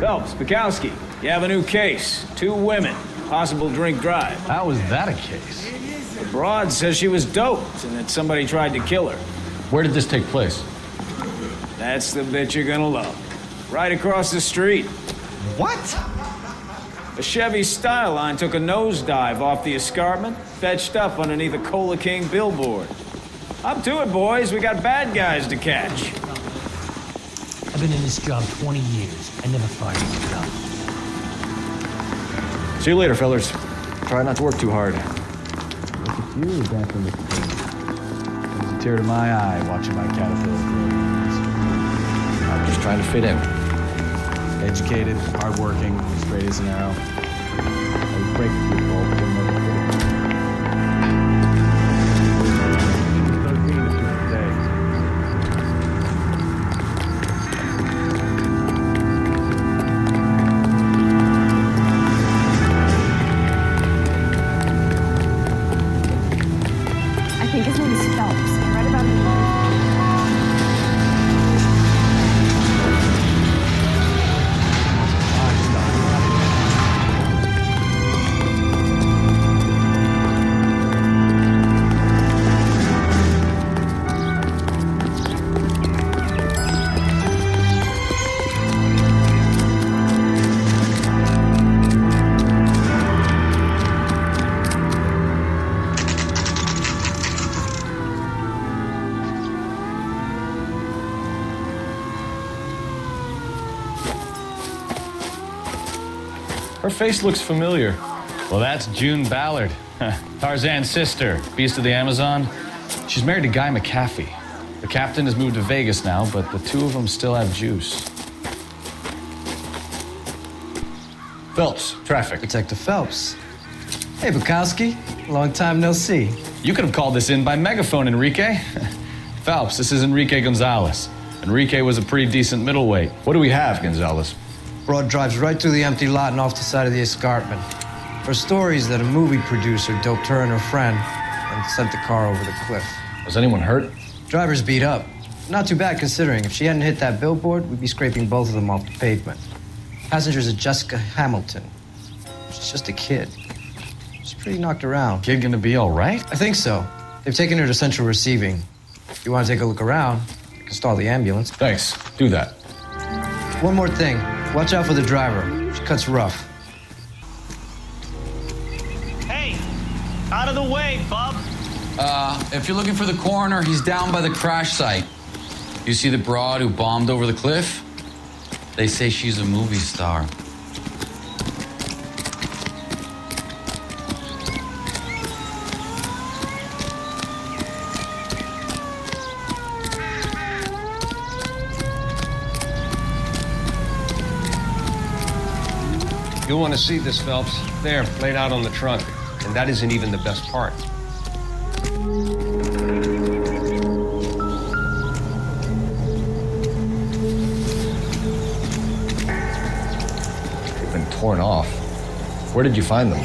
Phelps, Bukowski, you have a new case. 2 women, possible drink drive. How was that a case? The broad says she was doped and that somebody tried to kill her. Where did this take place? That's the bit you're gonna love. Right across the street. What? A Chevy Styline took a nosedive off the escarpment, fetched up underneath a Cola King billboard. Up to it, boys. We got bad guys to catch. I've been in this job 20 years. I never fired a gun. See you later, fellas. Try not to work too hard. Look at you back in the day. There's a tear to my eye watching my caterpillar grow. I'm just trying to fit in. Educated, hardworking, straight as an arrow. I break people, but never quit. I think his name is Phelps. I read about him. Her face looks familiar. Well, that's June Ballard, Tarzan's sister, beast of the Amazon. She's married to Guy McAfee. The captain has moved to Vegas now, but the 2 of them still have juice. Phelps, traffic. Detective Phelps. Hey, Bukowski. Long time no see. You could have called this in by megaphone, Enrique. Phelps, this is Enrique Gonzalez. Enrique was a pretty decent middleweight. What do we have, Gonzalez? Broad drives right through the empty lot and off the side of the escarpment. Her story is that a movie producer doped her and her friend and sent the car over the cliff. Was anyone hurt? Driver's beat up. Not too bad considering. If she hadn't hit that billboard, we'd be scraping both of them off the pavement. Passenger's a Jessica Hamilton. She's just a kid. She's pretty knocked around. Kid gonna be all right? I think so. They've taken her to central receiving. If you want to take a look around, you can stall the ambulance. Thanks. Do that. One more thing. Watch out for the driver. She cuts rough. Hey, out of the way, bub. If you're looking for the coroner, he's down by the crash site. You see the broad who bombed over the cliff? They say she's a movie star. You'll want to see this, Phelps. There, laid out on the trunk. And that isn't even the best part. They've been torn off. Where did you find them?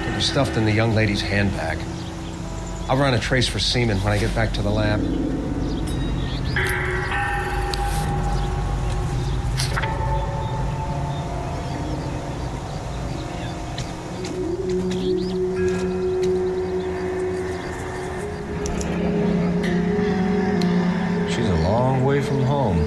They were stuffed in the young lady's handbag. I'll run a trace for semen when I get back to the lab. Away from home.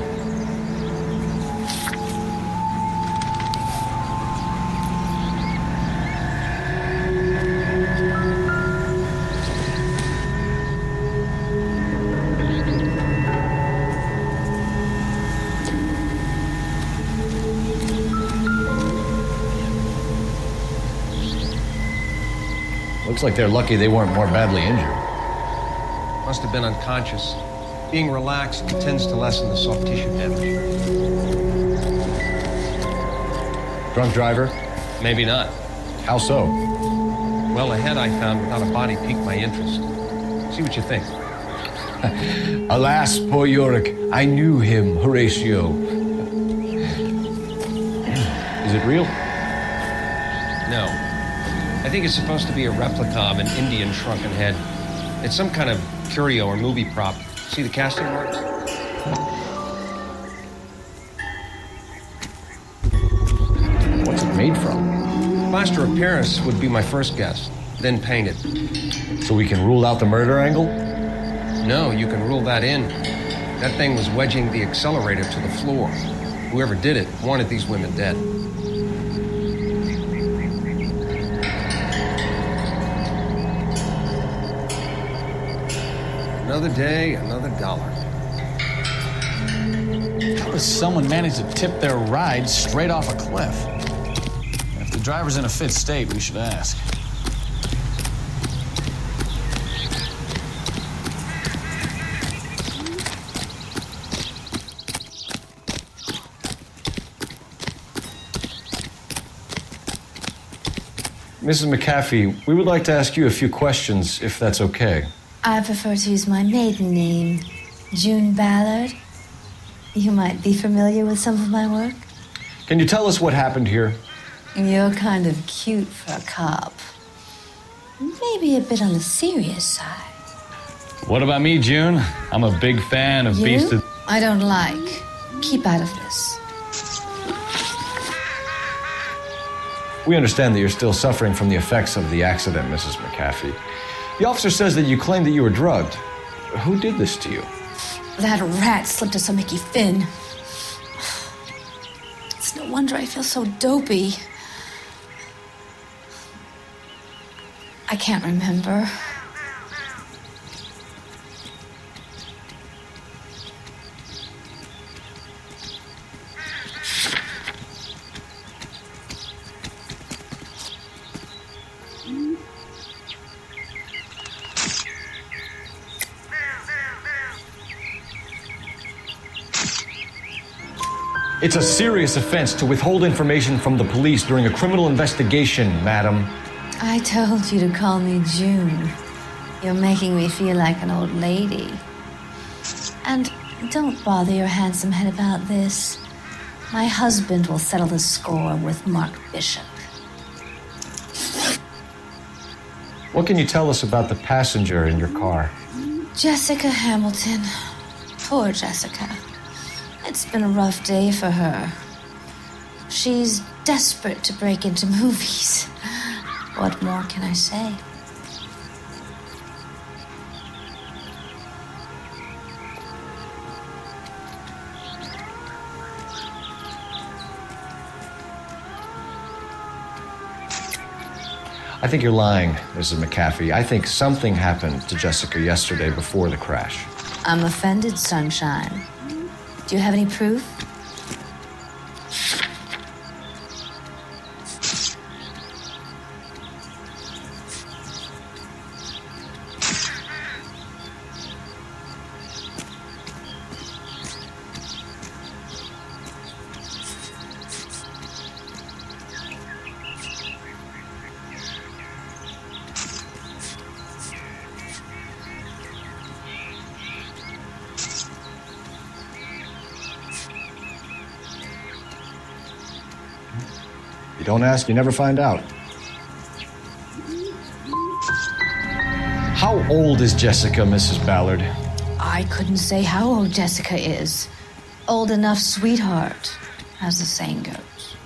Looks like they're lucky they weren't more badly injured. Must have been unconscious. Being relaxed tends to lessen the soft tissue damage. Drunk driver? Maybe not. How so? Well, a head I found without a body piqued my interest. See what you think. Alas, poor Yorick, I knew him, Horatio. Is it real? No. I think it's supposed to be a replica of an Indian shrunken head. It's some kind of curio or movie prop. See the casting marks? made from. Plaster of Paris would be my first guess, then painted. So we can rule out the murder angle? No, you can rule that in. That thing was wedging the accelerator to the floor. Whoever did it wanted these women dead. Another day, another dollar. How does someone manage to tip their ride straight off a cliff? If the driver's in a fit state, we should ask. Mrs. McAfee, we would like to ask you a few questions, if that's okay. I prefer to use my maiden name, June Ballard. You might be familiar with some of my work. Can you tell us what happened here? You're kind of cute for a cop. Maybe a bit on the serious side. What about me, June? I'm a big fan of Beast of... I don't like. Keep out of this. We understand that you're still suffering from the effects of the accident, Mrs. McAfee. The officer says that you claimed that you were drugged. Who did this to you? That rat slipped us a Mickey Finn. It's no wonder I feel so dopey. I can't remember. It's a serious offense to withhold information from the police during a criminal investigation, madam. I told you to call me June. You're making me feel like an old lady. And don't bother your handsome head about this. My husband will settle the score with Mark Bishop. What can you tell us about the passenger in your car? Jessica Hamilton. Poor Jessica. It's been a rough day for her. She's desperate to break into movies. What more can I say? I think you're lying, Mrs. McAfee. I think something happened to Jessica yesterday before the crash. I'm offended, Sunshine. Do you have any proof? You don't ask, you never find out. How old is Jessica, Mrs. Ballard? I couldn't say how old Jessica is. Old enough, sweetheart, as the saying goes.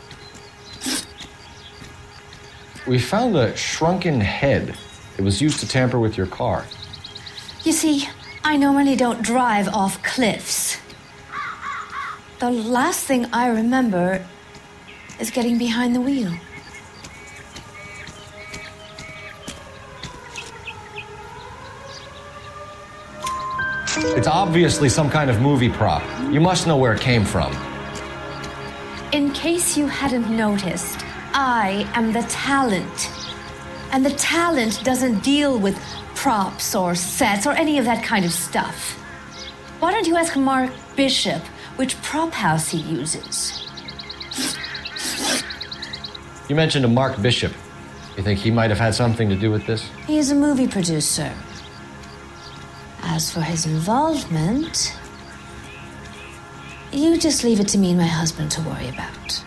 We found a shrunken head. It was used to tamper with your car. You see, I normally don't drive off cliffs. The last thing I remember is getting behind the wheel. It's obviously some kind of movie prop. You must know where it came from. In case you hadn't noticed, I am the talent. And the talent doesn't deal with props or sets or any of that kind of stuff. Why don't you ask Mark Bishop which prop house he uses? You mentioned a Mark Bishop. You think he might have had something to do with this? He is a movie producer. As for his involvement, you just leave it to me and my husband to worry about.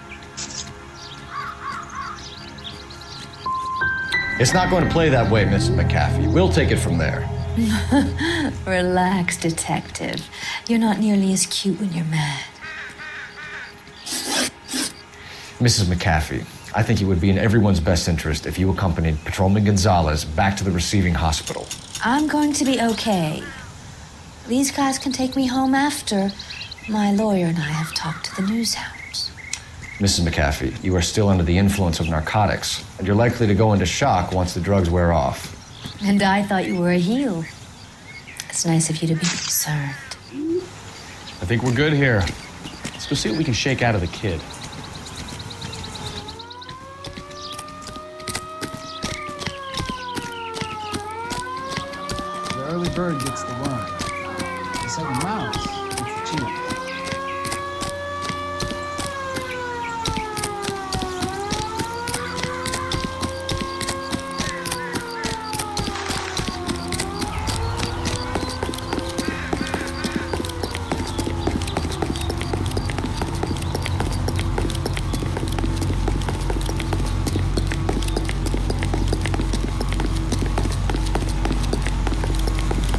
It's not going to play that way, Mrs. McAfee. We'll take it from there. Relax, detective. You're not nearly as cute when you're mad. Mrs. McAfee, I think it would be in everyone's best interest if you accompanied Patrolman Gonzalez back to the receiving hospital. I'm going to be okay. These guys can take me home after my lawyer and I have talked to the news hounds. Mrs. McAfee, you are still under the influence of narcotics, and you're likely to go into shock once the drugs wear off. And I thought you were a heel. It's nice of you to be concerned. I think we're good here. Let's go see what we can shake out of the kid. The early bird gets the worm. The second mouse gets the cheetah.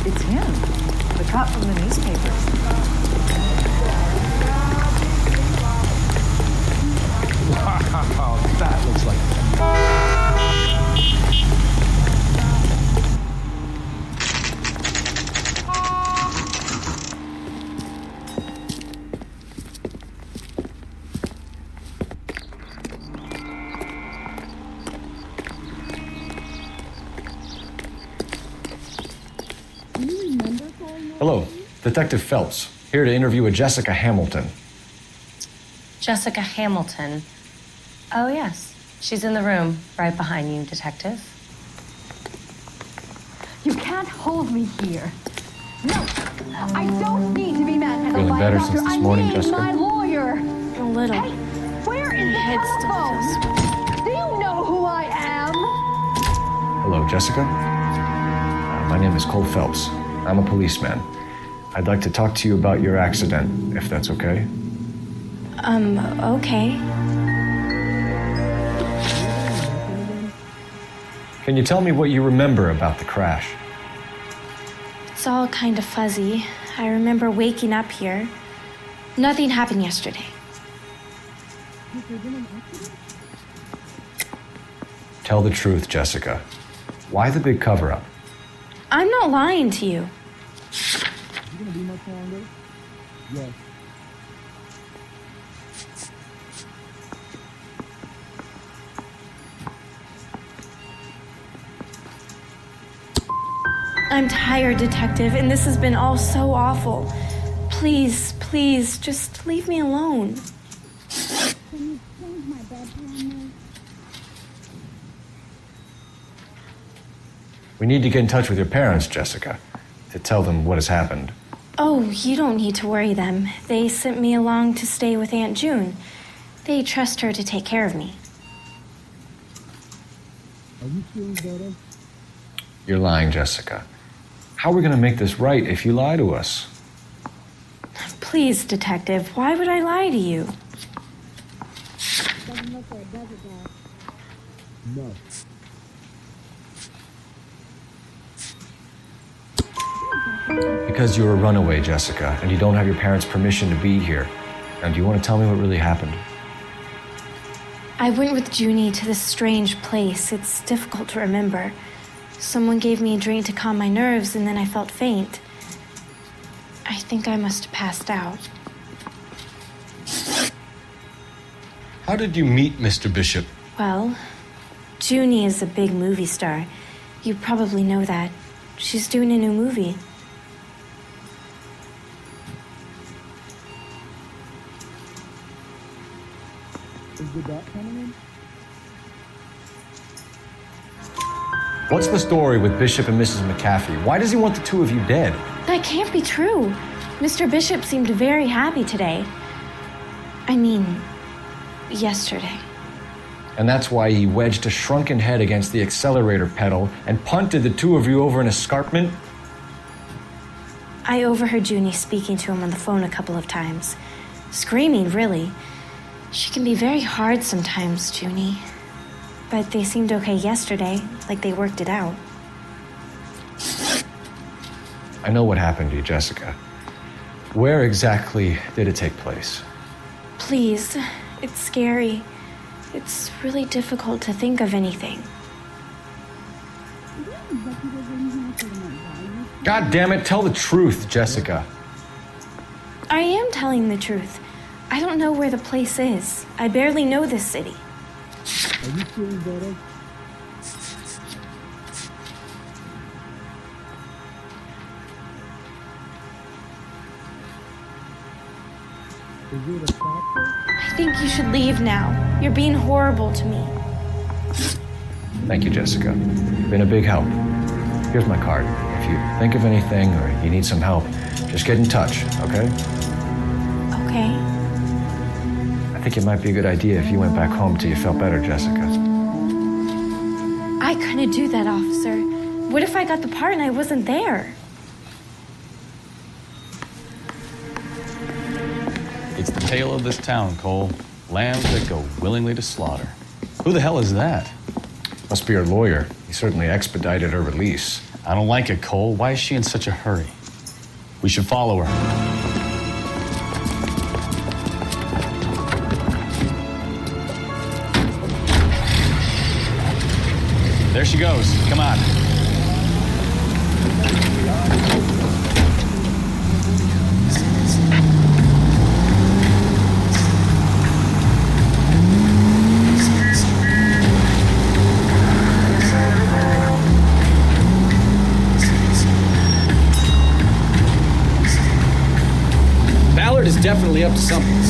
It's him, the cop from the newspapers. Wow, that looks like Hello, Detective Phelps, here to interview a Jessica Hamilton. Jessica Hamilton. Oh, yes. She's in the room right behind you, Detective. You can't hold me here. No, I don't need to be mad at a Feeling lie better doctor. since this I morning, need Jessica? my lawyer. A little. Hey, where is the Head still telephone? Do you know who I am? Hello, Jessica. My name is Coul Felips. I'm a policeman. I'd like to talk to you about your accident, if that's okay. Okay. Can you tell me what you remember about the crash? It's all kind of fuzzy. I remember waking up here. Nothing happened yesterday. Tell the truth, Jessica. Why the big cover-up? I'm not lying to you. You gonna be much longer? Yes. I'm tired, Detective, and this has been all so awful. Please, please, just leave me alone. We need to get in touch with your parents, Jessica, to tell them what has happened. Oh, you don't need to worry them. They sent me along to stay with Aunt June. They trust her to take care of me. Are you feeling better? You're lying, Jessica. How are we going to make this right if you lie to us? Please, Detective, why would I lie to you? No. Because you're a runaway, Jessica, and you don't have your parents' permission to be here. Now, do you want to tell me what really happened? I went with Junie to this strange place. It's difficult to remember. Someone gave me a drink to calm my nerves, and then I felt faint. I think I must have passed out. How did you meet Mr. Bishop? Well, Junie is a big movie star. You probably know that. She's doing a new movie. Is the doc coming in? What's the story with Bishop and Mrs. McAfee? Why does he want the two of you dead? That can't be true. Mr. Bishop seemed very happy today. I mean, yesterday. And that's why he wedged a shrunken head against the accelerator pedal and punted the two of you over an escarpment? I overheard Junie speaking to him on the phone a couple of times. Screaming, really. She can be very hard sometimes, Junie. But they seemed okay yesterday, like they worked it out. I know what happened to you, Jessica. Where exactly did it take place? Please, it's scary. It's really difficult to think of anything. God damn it, tell the truth, Jessica. I am telling the truth. I don't know where the place is. I barely know this city. Are you feeling better? Is it a factor? I think you should leave now. You're being horrible to me. Thank you, Jessica. You've been a big help. Here's my card. If you think of anything or you need some help, just get in touch, okay? Okay. I think it might be a good idea if you went back home till you felt better, Jessica. I couldn't do that, officer. What if I got the part and I wasn't there? It's the tale of this town, Cole. Lambs that go willingly to slaughter. Who the hell is that? Must be her lawyer. He certainly expedited her release. I don't like it, Cole. Why is she in such a hurry? We should follow her. There she goes. Come on. Ballard is definitely up to something.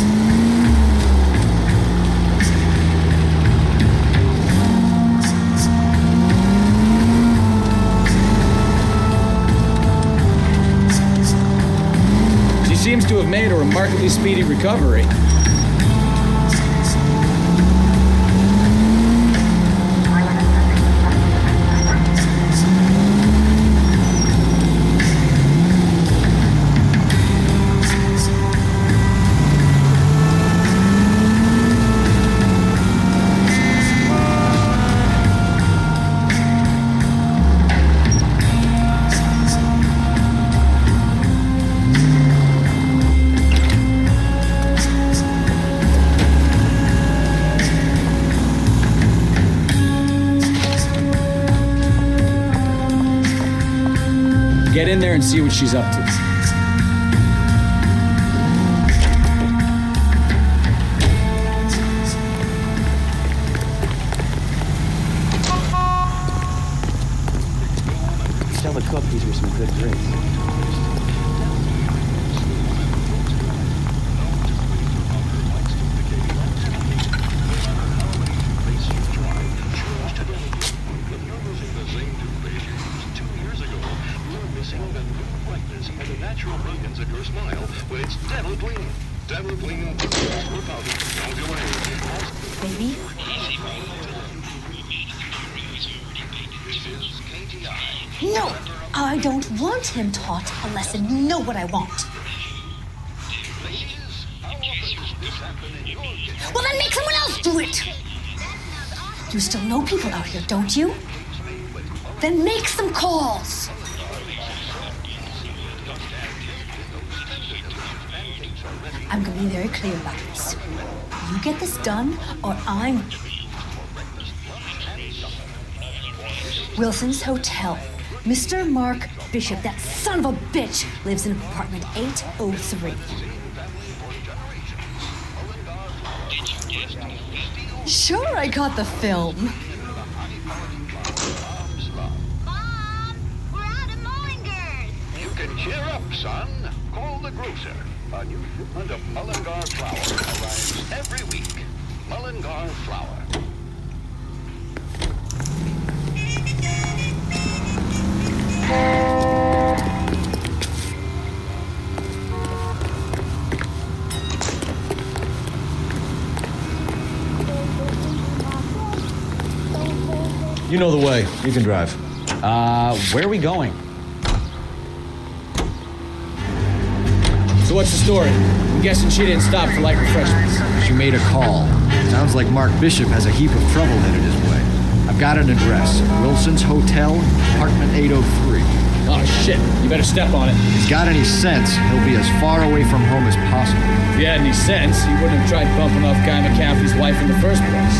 She seems to have made a remarkably speedy recovery. Get in there and see what she's up to. Tell the cook these were some good drinks. Baby? No, I don't want him taught a lesson. You know what I want. Well, then make someone else do it. You still know people out here, don't you? Then make some calls. I'm going to be very clear about this. You get this done, or I'm... Wilson's Hotel. Mr. Mark Bishop, that son of a bitch, lives in apartment 803. Sure, I got the film. Mom, we're out of Mullinger's. You can cheer up, son. Call the grocer. A new shipment of Mullingar flour arrives every week. Mullingar flour. You know the way. You can drive. Where are we going? So what's the story? I'm guessing she didn't stop for light refreshments. She made a call. Sounds like Mark Bishop has a heap of trouble headed his way. I've got an address. Wilson's Hotel, apartment 803. Oh, shit. You better step on it. If he's got any sense, he'll be as far away from home as possible. If he had any sense, he wouldn't have tried bumping off Guy McCaffrey's wife in the first place.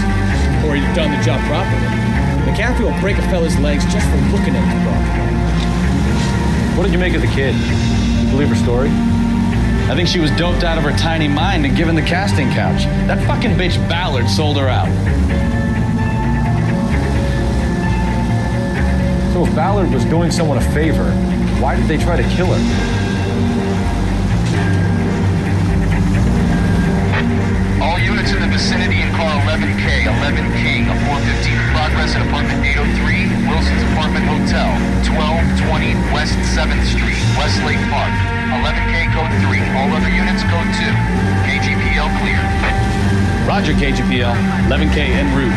Or he'd have done the job properly. McCaffrey will break a fella's legs just for looking at the dog. What did you make of the kid? You believe her story? I think she was doped out of her tiny mind and given the casting couch. That fucking bitch Ballard sold her out. So if Ballard was doing someone a favor, why did they try to kill her? All units in the vicinity in car 11K, 11 King, a 415 progress at apartment 803, Wilson's Apartment Hotel, 1220 West 7th Street, Westlake Park. 11K code 3, all other units code 2. KGPL clear. Roger, KGPL. 11K en route.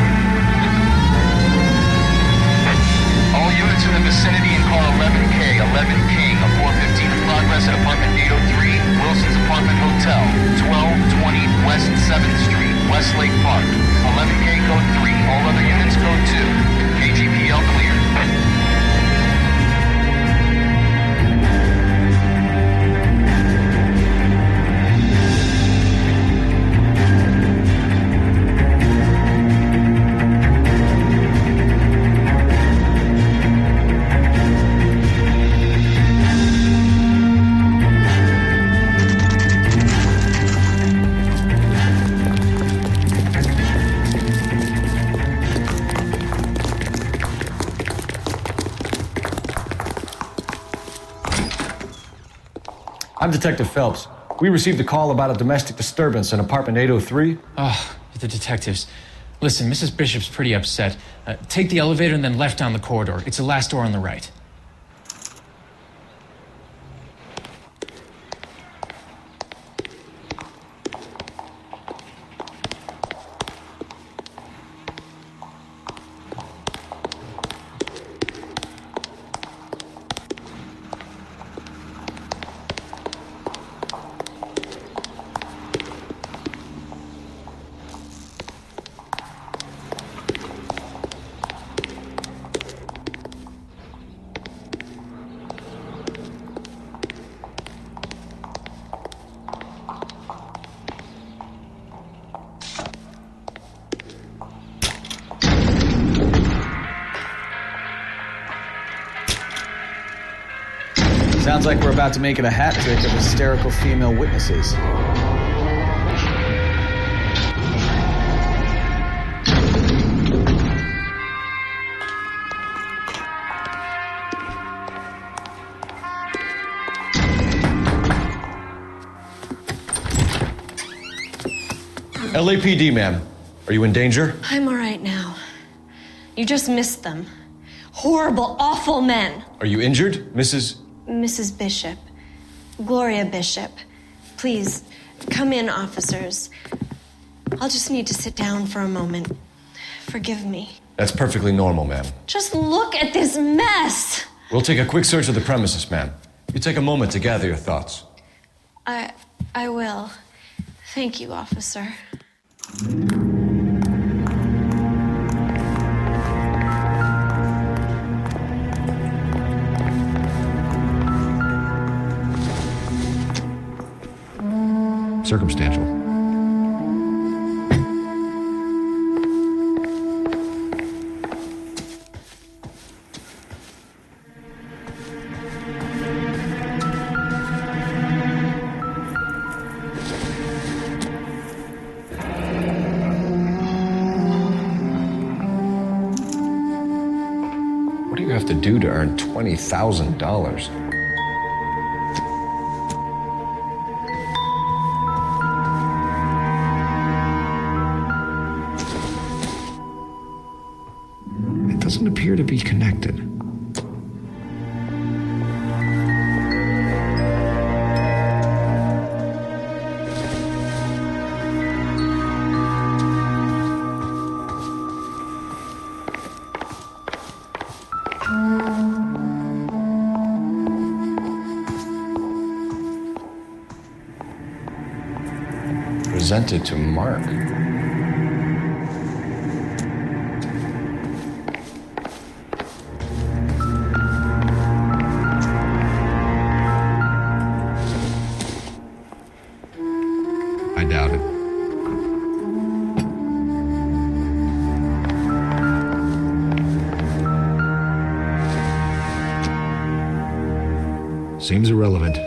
All units in the vicinity in car 11K, 11 King, a 415 progress at apartment 803, Wilson's Apartment Hotel, 1220 West 7th Street, Westlake Park. 11K code 3, all other units code 2. KGPL clear. I'm Detective Phelps. We received a call about a domestic disturbance in apartment 803. Oh, the detectives. Listen, Mrs. Bishop's pretty upset. Take the elevator and then left down the corridor. It's the last door on the right. Sounds like we're about to make it a hat trick of hysterical female witnesses. LAPD, ma'am. Are you in danger? I'm all right now. You just missed them. Horrible, awful men. Are you injured, Mrs.? Mrs. Bishop. Gloria Bishop. Please, come in, officers. I'll just need to sit down for a moment. Forgive me. That's perfectly normal, ma'am. Just look at this mess. We'll take a quick search of the premises, ma'am. You take a moment to gather your thoughts. I will. Thank you, officer. Circumstantial. What do you have to do to earn $20,000? Doesn't appear to be connected. Presented to Mark. Seems irrelevant.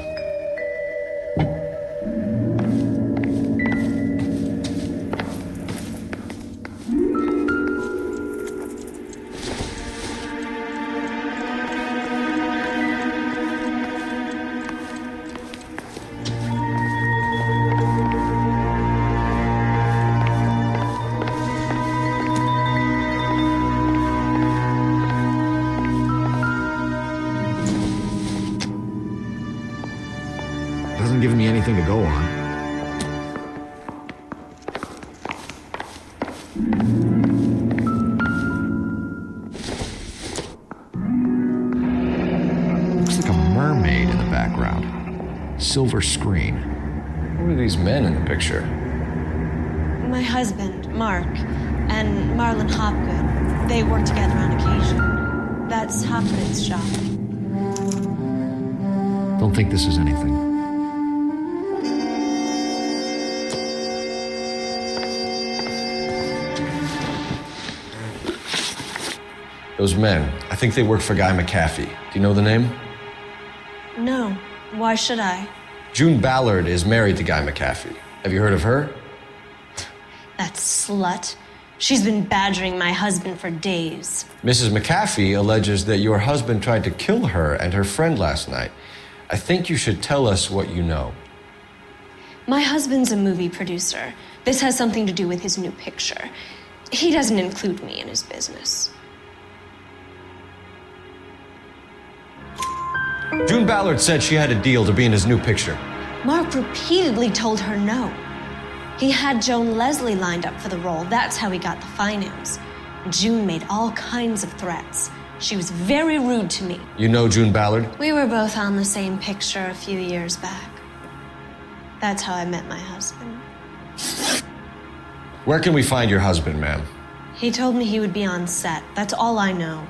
Doesn't give me anything to go on. Looks like a mermaid in the background. Silver screen. Who are these men in the picture? My husband, Mark, and Marlon Hopgood. They work together on occasion. That's Hopgood's shop. Don't think this is anything. Those men, I think they work for Guy McAfee. Do you know the name? No. Why should I? June Ballard is married to Guy McAfee. Have you heard of her? That slut. She's been badgering my husband for days. Mrs. McAfee alleges that your husband tried to kill her and her friend last night. I think you should tell us what you know. My husband's a movie producer. This has something to do with his new picture. He doesn't include me in his business. June Ballard said she had a deal to be in his new picture. Mark repeatedly told her no. He had Joan Leslie lined up for the role. That's how he got the finance. June made all kinds of threats. She was very rude to me. You know June Ballard? We were both on the same picture a few years back. That's how I met my husband. Where can we find your husband, ma'am? He told me he would be on set. That's all I know.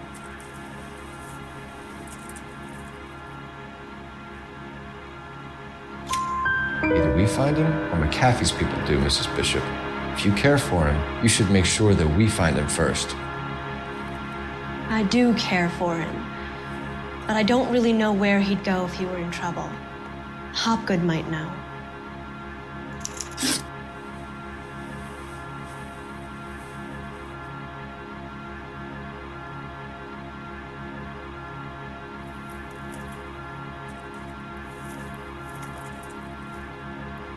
Either we find him or McAfee's people do, Mrs. Bishop. If you care for him, you should make sure that we find him first. I do care for him, but I don't really know where he'd go if he were in trouble. Hopgood might know.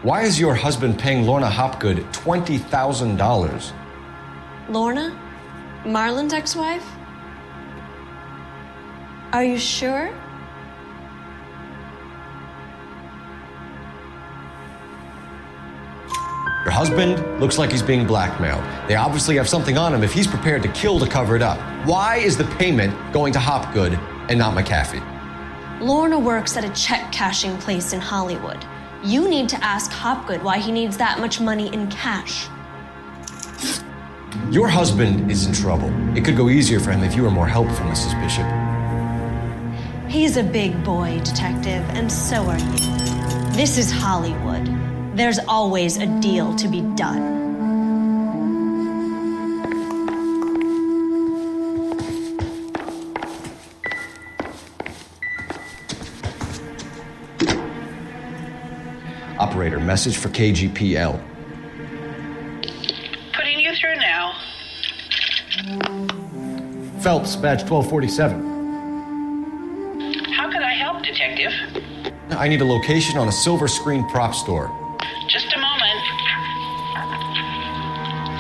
Why is your husband paying Lorna Hopgood $20,000? Lorna? Marlon's ex-wife? Are you sure? Your husband looks like he's being blackmailed. They obviously have something on him if he's prepared to kill to cover it up. Why is the payment going to Hopgood and not McAfee? Lorna works at a check-cashing place in Hollywood. You need to ask Hopgood why he needs that much money in cash. Your husband is in trouble. It could go easier for him if you were more helpful, Mrs. Bishop. He's a big boy, detective, and so are you. This is Hollywood. There's always a deal to be done. Operator, message for KGPL. Putting you through now. Phelps, badge 1247. How can I help, Detective? I need a location on a silver screen prop store. Just a moment.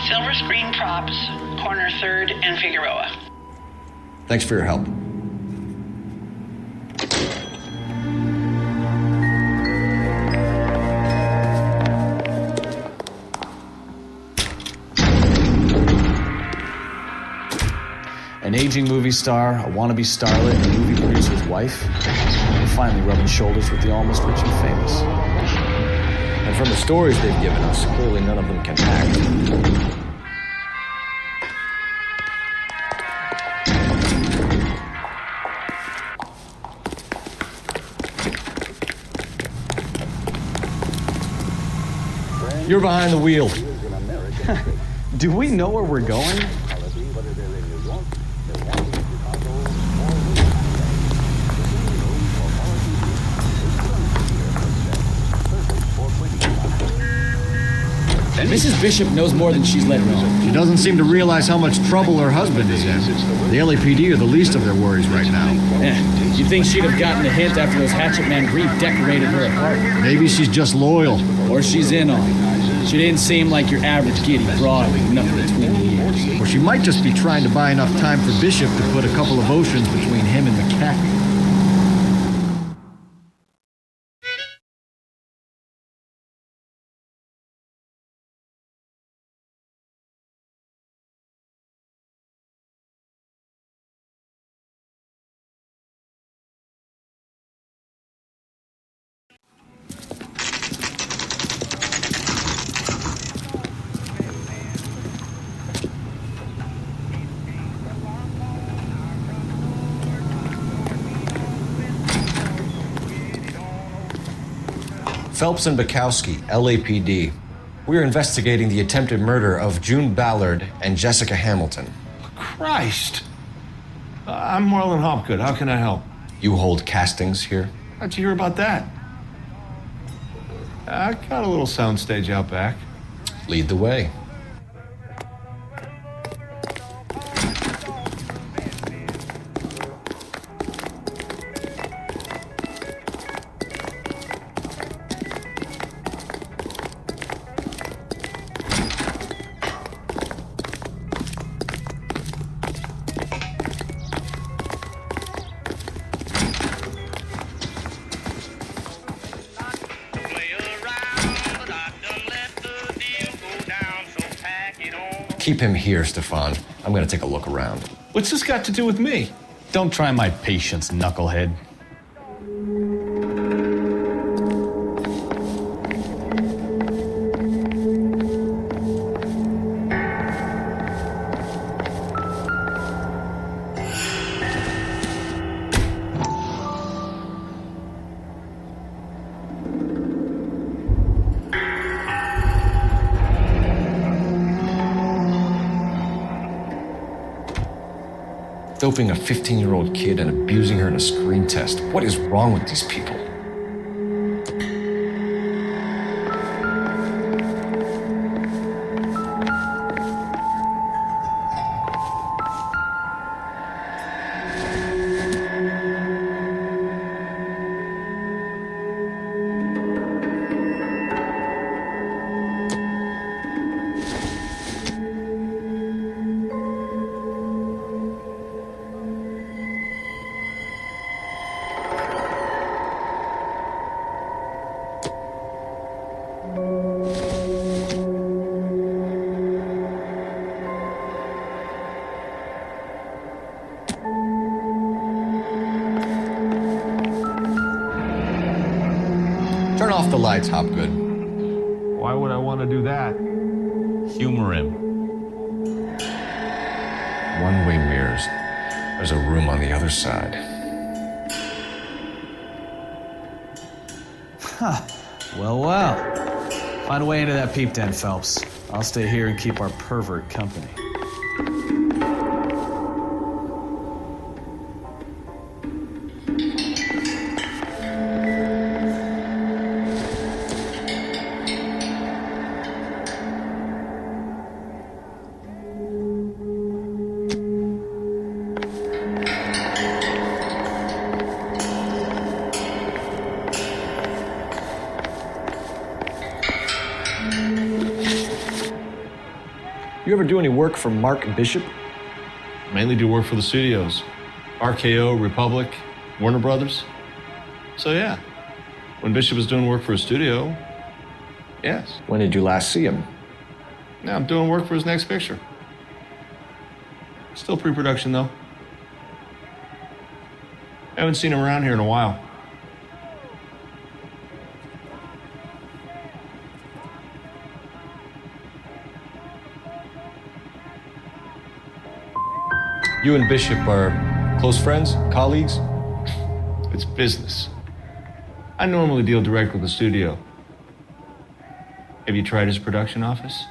Silver Screen Props, corner 3rd and Figueroa. Thanks for your help. An aging movie star, a wannabe starlet, and a movie producer's wife, are finally rubbing shoulders with the almost rich and famous. And from the stories they've given us, clearly none of them can act. You're behind the wheel. Do we know where we're going? Mrs. Bishop knows more than she's letting on. She doesn't seem to realize how much trouble her husband is in. The LAPD are the least of their worries right now. You'd think she'd have gotten a hint after those hatchet men redecorated her apartment. Maybe she's just loyal. Or she's in on it. She didn't seem like your average giddy broad with nothing between the ears. Or she might just be trying to buy enough time for Bishop to put a couple of oceans between him and McAfee. Phelps and Bukowski, LAPD. We are investigating the attempted murder of June Ballard and Jessica Hamilton. Christ! I'm Marlon Hopgood. How can I help? You hold castings here? How'd you hear about that? I got a little soundstage out back. Lead the way. Keep him here, Stefan. I'm gonna take a look around. What's this got to do with me? Don't try my patience, knucklehead. Doping a 15-year-old kid and abusing her in a screen test. What is wrong with these people? Turn off the lights, Hopgood. Why would I want to do that? Humor him. One-way mirrors. There's a room on the other side. Huh. Well, well. Find a way into that peep den, Phelps. I'll stay here and keep our pervert company. You ever do any work for Mark Bishop? Mainly do work for the studios. RKO, Republic, Warner Brothers. So yeah, when Bishop was doing work for a studio, yes. When did you last see him? Now I'm doing work for his next picture. Still pre-production though. Haven't seen him around here in a while. You and Bishop are close friends, colleagues? It's business. I normally deal direct with the studio. Have you tried his production office?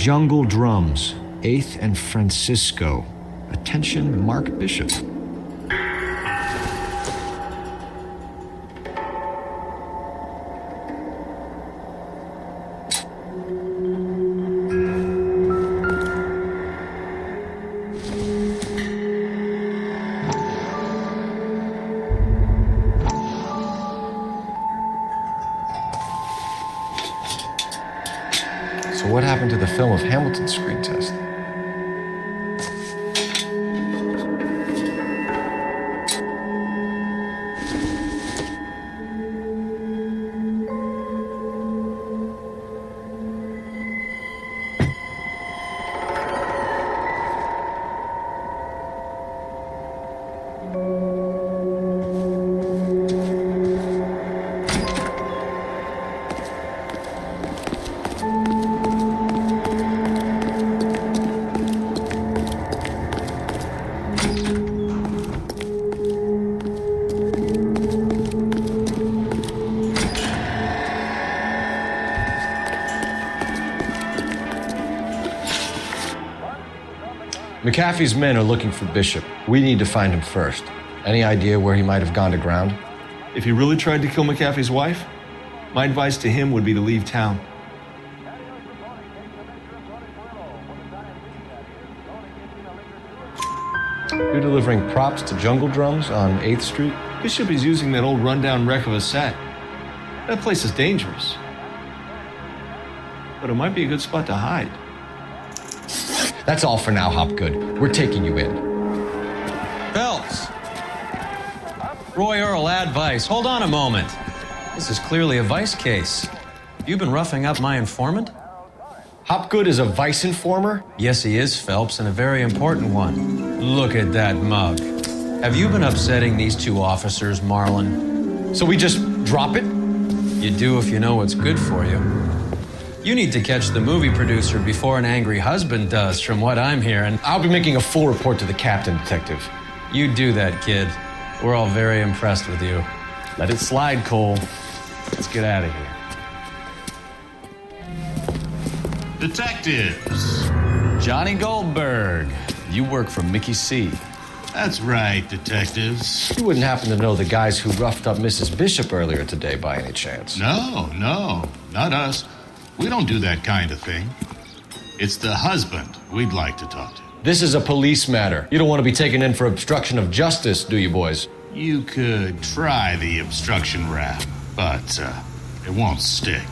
Jungle Drums, 8th and Francisco. Attention, Mark Bishop. So what happened to the film of Hamilton's screen test? McAfee's men are looking for Bishop. We need to find him first. Any idea where he might have gone to ground? If he really tried to kill McAfee's wife, my advice to him would be to leave town. You're delivering props to Jungle Drums on 8th Street? Bishop is using that old rundown wreck of a set. That place is dangerous. But it might be a good spot to hide. That's all for now, Hopgood. We're taking you in. Phelps! Roy Earl, advice. Hold on a moment. This is clearly a vice case. You've been roughing up my informant? Hopgood is a vice informer? Yes, he is, Phelps, and a very important one. Look at that mug. Have you been upsetting these two officers, Marlon? So we just drop it? You do if you know what's good for you. You need to catch the movie producer before an angry husband does, from what I'm hearing. I'll be making a full report to the captain, Detective. You do that, kid. We're all very impressed with you. Let it slide, Cole. Let's get out of here. Detectives. Johnny Goldberg. You work for Mickey C. That's right, detectives. You wouldn't happen to know the guys who roughed up Mrs. Bishop earlier today by any chance? No, not us. We don't do that kind of thing. It's the husband we'd like to talk to. This is a police matter. You don't want to be taken in for obstruction of justice, do you, boys? You could try the obstruction rap, but it won't stick.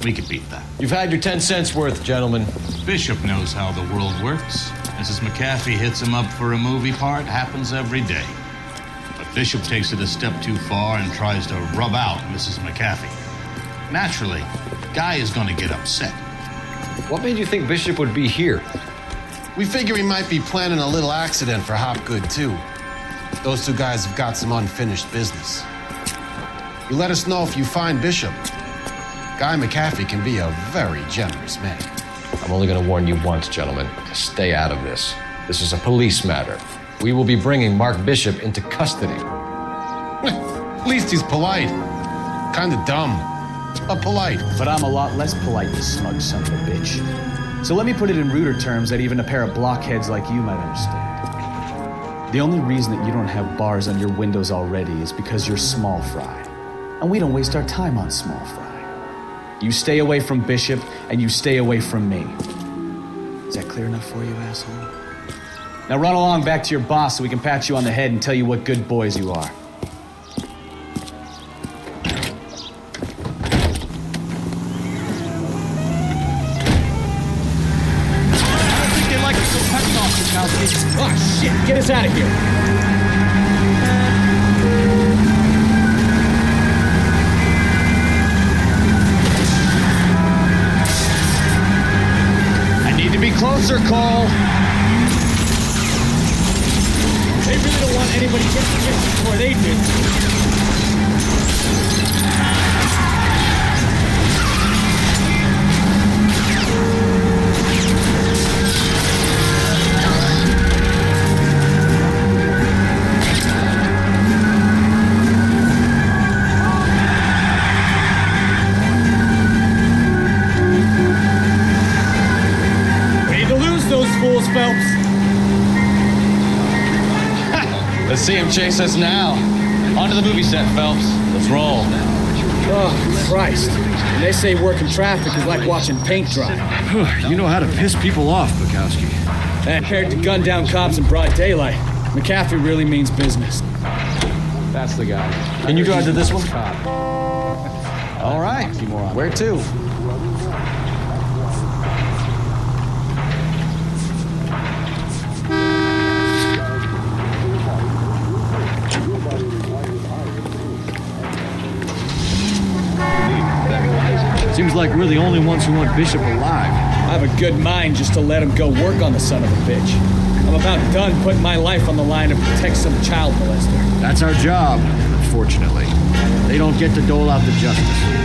We could beat that. You've had your 10 cents worth, gentlemen. Bishop knows how the world works. Mrs. McAfee hits him up for a movie part, happens every day. But Bishop takes it a step too far and tries to rub out Mrs. McAfee. Naturally, Guy is going to get upset. What made you think Bishop would be here? We figure he might be planning a little accident for Hopgood, too. Those two guys have got some unfinished business. You let us know if you find Bishop. Guy McAfee can be a very generous man. I'm only going to warn you once, gentlemen, to stay out of this. This is a police matter. We will be bringing Mark Bishop into custody. At least he's polite. Kind of dumb, but polite. But I'm a lot less polite, you smug son of a bitch. So let me put it in ruder terms that even a pair of blockheads like you might understand. The only reason that you don't have bars on your windows already is because you're small fry. And we don't waste our time on small fry. You stay away from Bishop, and you stay away from me. Is that clear enough for you, asshole? Now run along back to your boss so we can pat you on the head and tell you what good boys you are. Oh, shit! Get us out of here! I need to be closer, Cole. They really don't want anybody getting hit before they do. see him chase us now. On to the movie set, Phelps. Let's roll. Oh, Christ. And they say working traffic is like watching paint dry. You know how to piss people off, Bukowski. And compared to gun down cops in broad daylight, McCaffrey really means business. That's the guy. Can you drive to this one? All right. Where to? Seems like we're the only ones who want Bishop alive. I have a good mind just to let him go work on the son of a bitch. I'm about done putting my life on the line to protect some child molester. That's our job, unfortunately. They don't get to dole out the justice.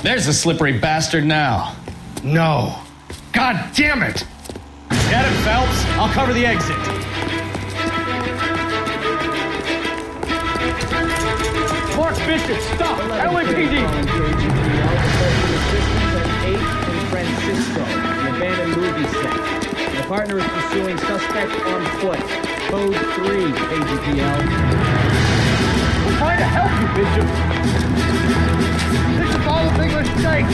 There's the slippery bastard now. No. God damn it! Get him, Phelps. I'll cover the exit. Mark Bishop, stop! LAPD! in Francisco, the abandoned movie set. The partner is pursuing suspect on foot. Code 3, AGPL. We're trying to help you, Bishop. This is all a big mistake.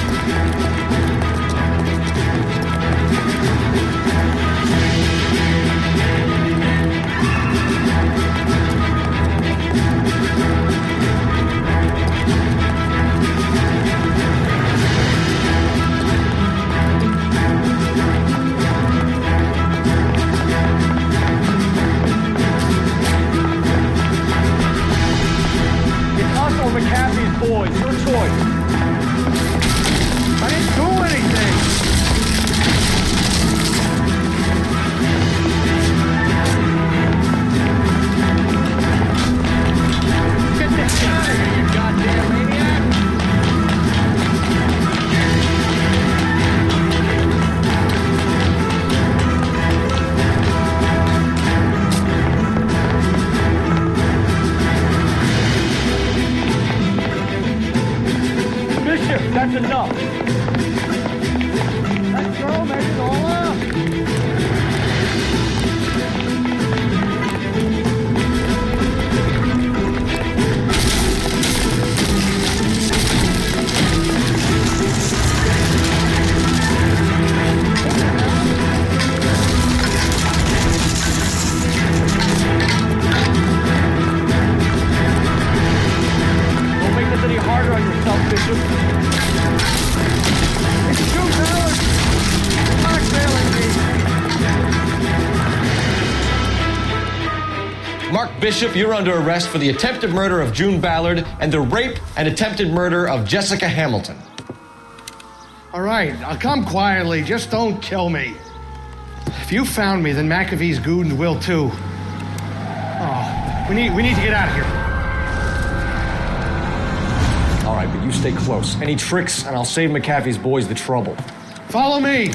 McCaffrey's boys, your choice. I didn't do anything. Get the hell out of here, you goddamn maniac. That's enough. Let's go, make it all up. Don't make this any harder on yourself, Bishop. Mark Bishop, you're under arrest for the attempted murder of June Ballard and the rape and attempted murder of Jessica Hamilton. All right, I'll come quietly. Just don't kill me. If you found me, then McAfee's goons will too. Oh, we need to get out of here. All right, but you stay close. Any tricks, and I'll save McAfee's boys the trouble. Follow me.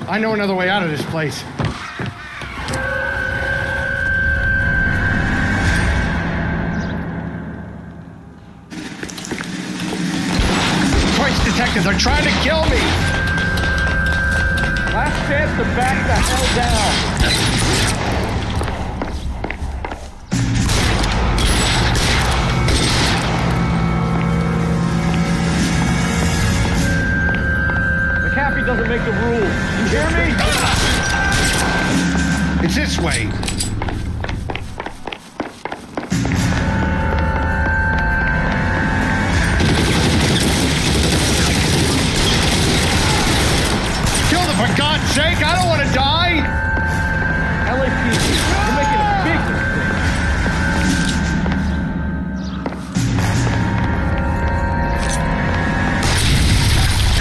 I know another way out of this place. Detectives are trying to kill me! Last chance to back the hell down! McAfee doesn't make the rules. You hear me? It's this way. For God's sake, I don't want to die! LAPD, you're making a big mistake.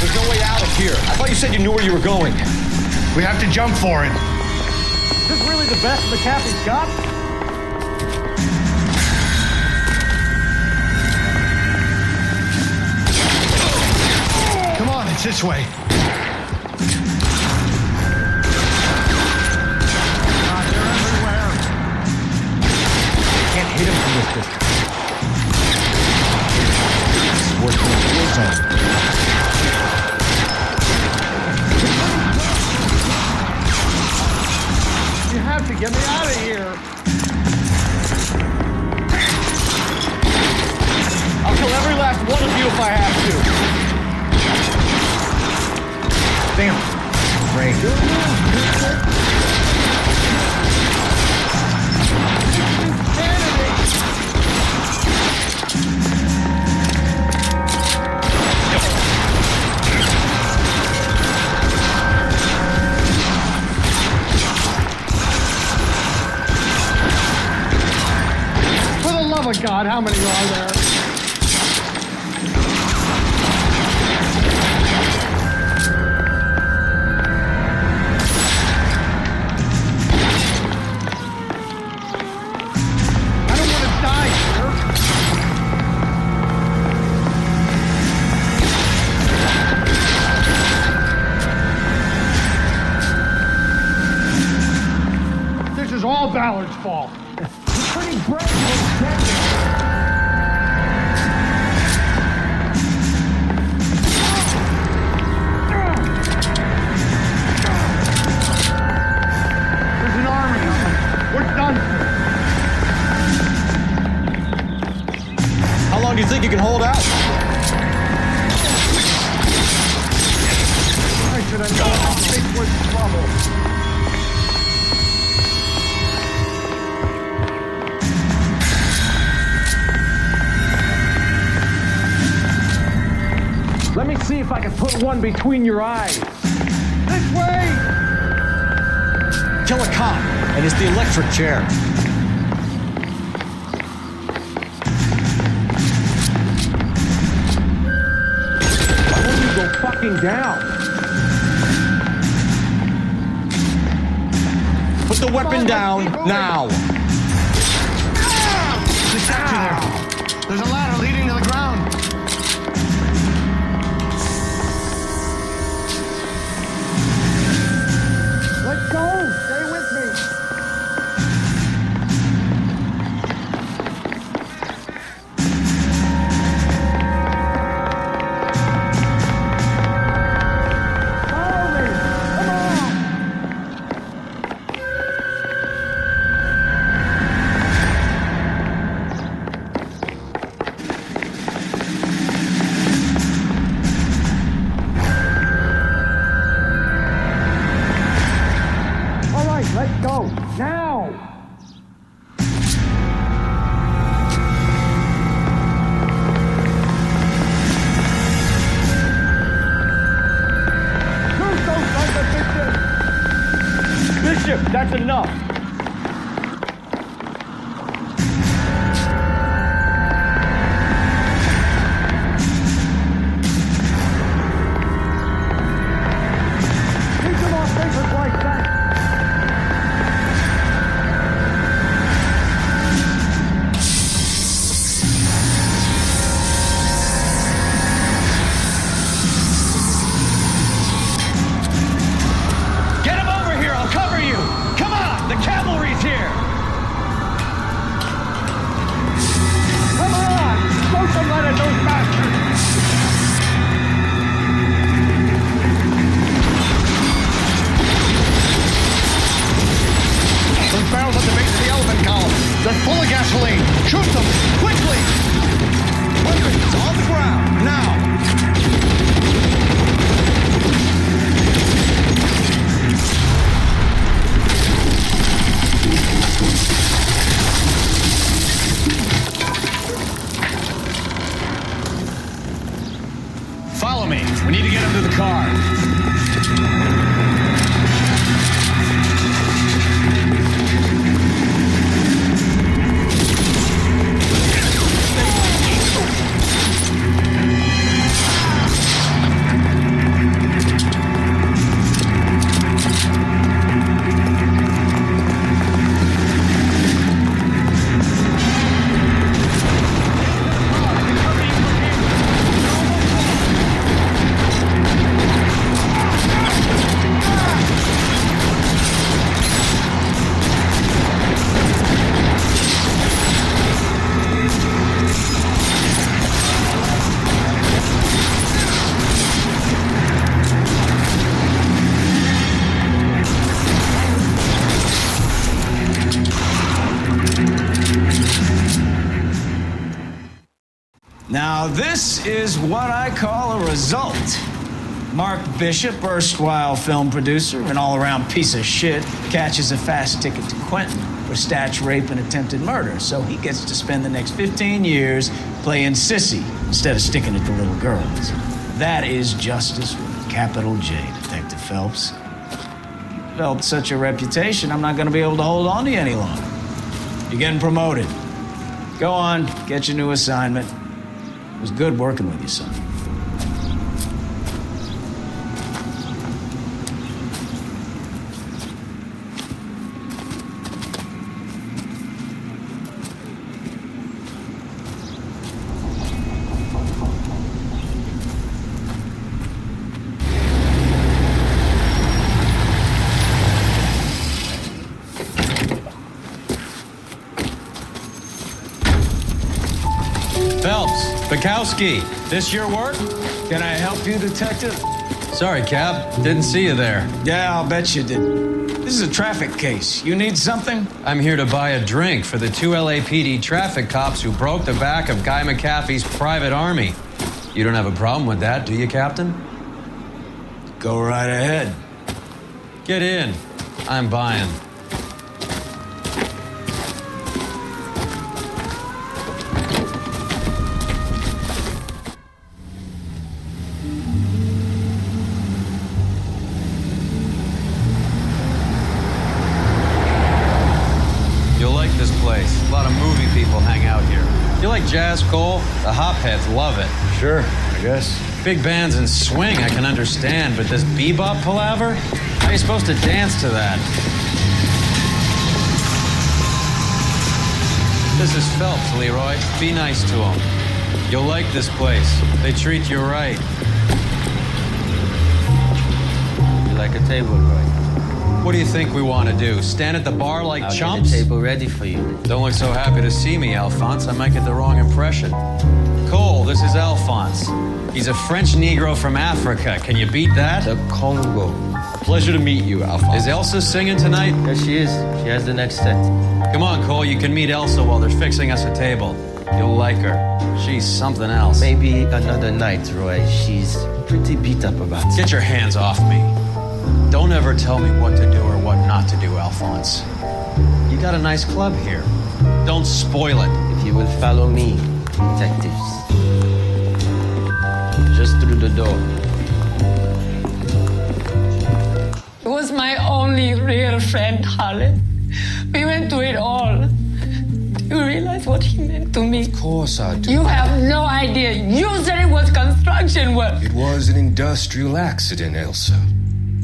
There's no way out of here. I thought you said you knew where you were going. We have to jump for it. Is this really the best McAfee's got? Come on, it's this way. God, they're everywhere. Can't hit him from this distance. This is worse than a war zone. You have to get me out of here. I'll kill every last one of you if I have to. Damn. Great. For the love of God, how many are there? All Ballard's fault. He's pretty brave and there's an army of them. We're done. How long do you think you can hold out? I should have known how big was trouble. Let me see if I can put one between your eyes. This way! Kill a cop, and it's the electric chair. Why don't you go fucking down? Put the weapon down now. There's a statue there. There's a ladder leading to the ground. Let's go! Stay with me! Follow me! Come on! All right, let's go. Now! Shoot those sons of bitches! Bishop, that's enough. Keep them off papers like that! Get him over here, I'll cover you. Come on, the cavalry's here. Come on! Throw some lead at those bastards! Those barrels at the base of the elephant column. They're full of gasoline. Shoot them! Quickly! Weapons on the ground now. Follow me. We need to get him to the car. Now, this is what I call a result. Mark Bishop, erstwhile film producer and all-around piece of shit, catches a fast ticket to Quentin for snatch, rape, and attempted murder. So he gets to spend the next 15 years playing sissy instead of sticking it to little girls. That is justice with a capital J, Detective Phelps. Developed such a reputation, I'm not going to be able to hold on to you any longer. You're getting promoted. Go on, get your new assignment. It was good working with you, son. Phelps, Bukowski, this your work? Can I help you, Detective? Sorry, Cap. Didn't see you there. Yeah, I'll bet you did. This is a traffic case. You need something? I'm here to buy a drink for the 2 LAPD traffic cops who broke the back of Guy McAfee's private army. You don't have a problem with that, do you, Captain? Go right ahead. Get in. I'm buying. A lot of movie people hang out here. You like jazz, Cole? The hopheads love it. Sure, I guess. Big bands and swing I can understand, but this bebop palaver? How are you supposed to dance to that? This is Phelps, Leroy. Be nice to him. You'll like this place. They treat you right. You like a table, Roy? What do you think we want to do? Stand at the bar like I'll chumps? Get the table ready for you. Don't look so happy to see me, Alphonse. I might get the wrong impression. Cole, this is Alphonse. He's a French Negro from Africa. Can you beat that? The Congo. Pleasure to meet you, Alphonse. Is Elsa singing tonight? Yes, she is. She has the next set. Come on, Cole. You can meet Elsa while they're fixing us a table. You'll like her. She's something else. Maybe another night, Roy. She's pretty beat up about it. Get your hands off me. Don't ever tell me what to do or what not to do, Alphonse. You got a nice club here. Don't spoil it. If you will follow me, detectives. Just through the door. He was my only real friend, Harlan. We went through it all. Do you realize what he meant to me? Of course I do. You have no idea. You said it was construction work. It was an industrial accident, Elsa.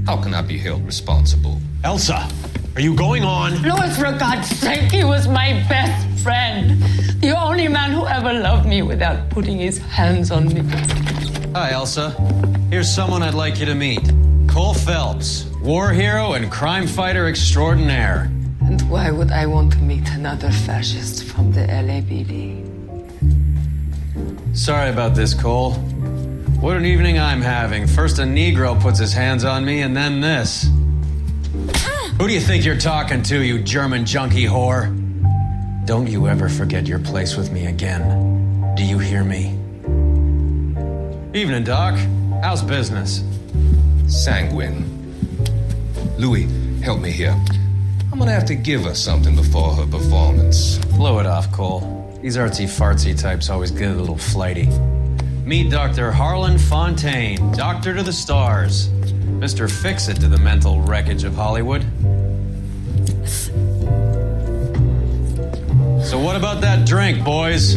How can I be held responsible? Elsa, are you going on? Louis, for God's sake, he was my best friend. The only man who ever loved me without putting his hands on me. Hi, Elsa. Here's someone I'd like you to meet. Coul Phelps, war hero and crime fighter extraordinaire. And why would I want to meet another fascist from the LAPD? Sorry about this, Cole. What an evening I'm having. First a Negro puts his hands on me, and then this. Who do you think you're talking to, you German junkie whore? Don't you ever forget your place with me again. Do you hear me? Evening, Doc. How's business? Sanguine. Louis, help me here. I'm gonna have to give her something before her performance. Blow it off, Cole. These artsy-fartsy types always get a little flighty. Meet Dr. Harlan Fontaine, doctor to the stars. Mr. Fix-It to the mental wreckage of Hollywood. So what about that drink, boys?